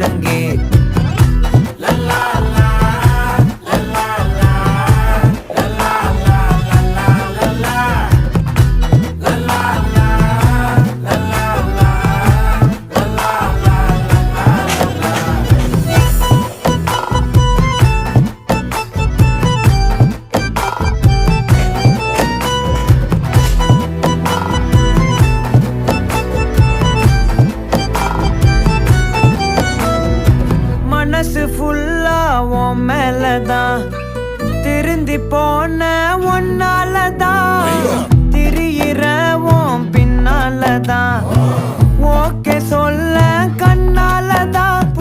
ஒழுங்கே. மனசு ஃபுல்லா உன் மேலதான், திருந்தி போன ஒன்னாலதான், திரியிற உன் பின்னாலதான், ஓகே சொல்ல கண்ணாலதான்,